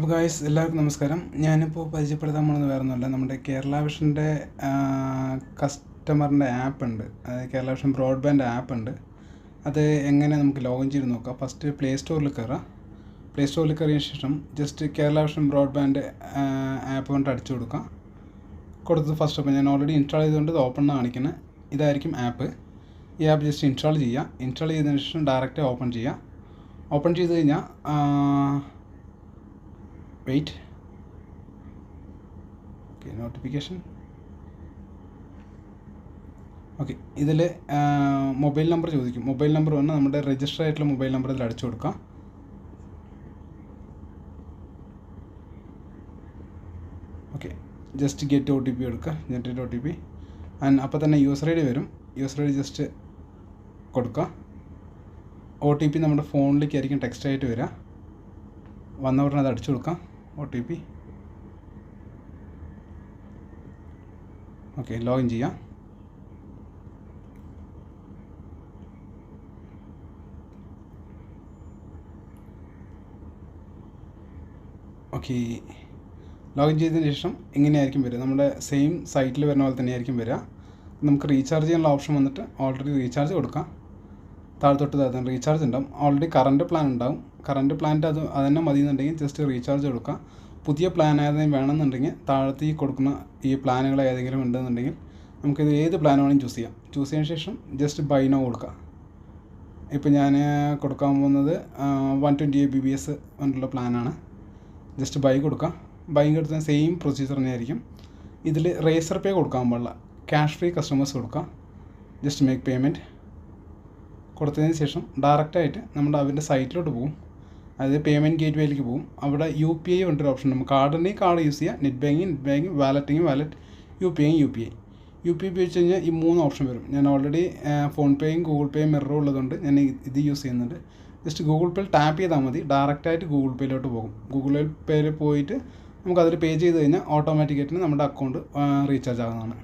അപ്പോൾ ഗായ്സ് എല്ലാവർക്കും നമസ്കാരം. ഞാനിപ്പോൾ പരിചയപ്പെടുത്താൻ പോകുന്നത് വേറെ ഒന്നുമല്ല, നമ്മുടെ കേരള വിഷൻ്റെ കസ്റ്റമറിൻ്റെ ആപ്പ് ഉണ്ട്. അതായത് കേരള വിഷൻ ബ്രോഡ്ബാൻഡ് ആപ്പ് ഉണ്ട്. അത് എങ്ങനെ നമുക്ക് ലോഗിൻ ചെയ്ത് നോക്കാം. ഫസ്റ്റ് പ്ലേ സ്റ്റോറിൽ കയറാം. പ്ലേ സ്റ്റോറിൽ കയറിയ ശേഷം just Kerala vision broadband app കൊണ്ട് അടിച്ചു കൊടുക്കാം. കൊടുത്തത് ഫസ്റ്റ് അപ്പോൾ ഞാൻ ഓൾറെഡി ഇൻസ്റ്റാൾ ചെയ്തുകൊണ്ട് ഇത് ഓപ്പൺ കാണിക്കുന്നത്. ഇതായിരിക്കും ആപ്പ്. ഈ ആപ്പ് ജസ്റ്റ് ഇൻസ്റ്റാൾ ചെയ്യുക. ഇൻസ്റ്റാൾ ചെയ്തതിന് ശേഷം ഡയറക്റ്റ് ഓപ്പൺ ചെയ്യുക. ഓപ്പൺ ചെയ്ത് കഴിഞ്ഞാൽ വെയിറ്റ്, ഓക്കെ, നോട്ടിഫിക്കേഷൻ, ഓക്കെ. ഇതിൽ മൊബൈൽ നമ്പർ ചോദിക്കും. മൊബൈൽ നമ്പർ വന്നാൽ നമ്മുടെ രജിസ്റ്റർ ആയിട്ടുള്ള മൊബൈൽ നമ്പർ ഇതിൽ അടിച്ചു കൊടുക്കാം. ഓക്കെ, ജസ്റ്റ് ഗെറ്റ് OTP എടുക്കുക. ജനറേറ്റ് OTP ആൻഡ് അപ്പോൾ തന്നെ യൂസർ ID വരും. യൂസർ ID ജസ്റ്റ് കൊടുക്കുക. OTP നമ്മുടെ ഫോണിലേക്ക് ആയിരിക്കും ടെക്സ്റ്റ് ആയിട്ട് വരിക. വന്ന ഉടനെ അത് അടിച്ചു കൊടുക്കാം. OTP, okay. ലോഗിൻ ചെയ്യാം. ഓക്കെ, ലോഗിൻ ചെയ്തതിന് ശേഷം ഇങ്ങനെയായിരിക്കും വരിക. നമ്മുടെ സെയിം സൈറ്റിൽ വരുന്ന പോലെ തന്നെയായിരിക്കും വരിക. നമുക്ക് റീചാർജ് ചെയ്യാനുള്ള ഓപ്ഷൻ വന്നിട്ട് ഓൾറെഡി റീചാർജ് കൊടുക്കാം. താഴത്തോട്ട് താഴ്ത്താൻ റീചാർജ് ഉണ്ടാവും. ഓൾറെഡി കറണ്ട് പ്ലാൻ ഉണ്ടാവും. കറണ്ട് പ്ലാൻ്റെ അത് തന്നെ മതി എന്നുണ്ടെങ്കിൽ ജസ്റ്റ് റീചാർജ് കൊടുക്കുക. പുതിയ പ്ലാൻ ഏതെങ്കിലും വേണമെന്നുണ്ടെങ്കിൽ താഴത്ത് ഈ കൊടുക്കുന്ന ഈ പ്ലാനുകൾ ഏതെങ്കിലും ഉണ്ടെന്നുണ്ടെങ്കിൽ നമുക്കിത് ഏത് പ്ലാൻ വേണമെങ്കിലും ചൂസ് ചെയ്യാം. ചൂസ് ചെയ്തതിന് ശേഷം ജസ്റ്റ് ബൈ നോ കൊടുക്കുക. ഇപ്പോൾ ഞാൻ കൊടുക്കാൻ പോകുന്നത് 120 MBPS കൊണ്ടുള്ള പ്ലാനാണ്. ജസ്റ്റ് ബൈ കൊടുക്കുക. ബൈ കൊടുത്താൽ സെയിം പ്രൊസീജിയർ തന്നെയായിരിക്കും. ഇതിൽ റേസർ പേ കൊടുക്കാൻ പാടില്ല. ക്യാഷ് ഫ്രീ കസ്റ്റമേഴ്സ് കൊടുക്കുക. ജസ്റ്റ് മേക്ക് പേയ്മെൻറ്റ് കൊടുത്തതിന് ശേഷം ഡയറക്റ്റായിട്ട് നമ്മുടെ അവരുടെ സൈറ്റിലോട്ട് പോകും. അതായത് പേയ്മെൻറ്റ് ഗേറ്റ്വേയിലേക്ക് പോകും. അവിടെ UPI കൊണ്ടൊരു ഓപ്ഷൻ ഉണ്ട്. കാർഡുണ്ടെങ്കിൽ കാർഡ് യൂസ് ചെയ്യുക. നെറ്റ് ബാങ്കിങ്, വാലറ്റിങ് വാലറ്റ്, UPI ഉപയോഗിച്ച് കഴിഞ്ഞാൽ ഈ 3 ഓപ്ഷൻ വരും. ഞാൻ ഓൾറെഡി ഫോൺ പേയും ഗൂഗിൾ പേയും മിററും ഉള്ളതുകൊണ്ട് ഞാൻ ഇത് യൂസ് ചെയ്യുന്നുണ്ട്. ജസ്റ്റ് ഗൂഗിൾ പേയിൽ ടാപ്പ് ചെയ്താൽ മതി. ഡയറക്റ്റായിട്ട് ഗൂഗിൾ പേയിലോട്ട് പോകും. ഗൂഗിൾ പേയിൽ പോയിട്ട് നമുക്കതിൽ പേ ചെയ്ത് കഴിഞ്ഞാൽ ഓട്ടോമാറ്റിക്കായിട്ട് നമ്മുടെ അക്കൗണ്ട് റീചാർജ് ആകുന്നതാണ്.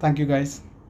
Thank you guys.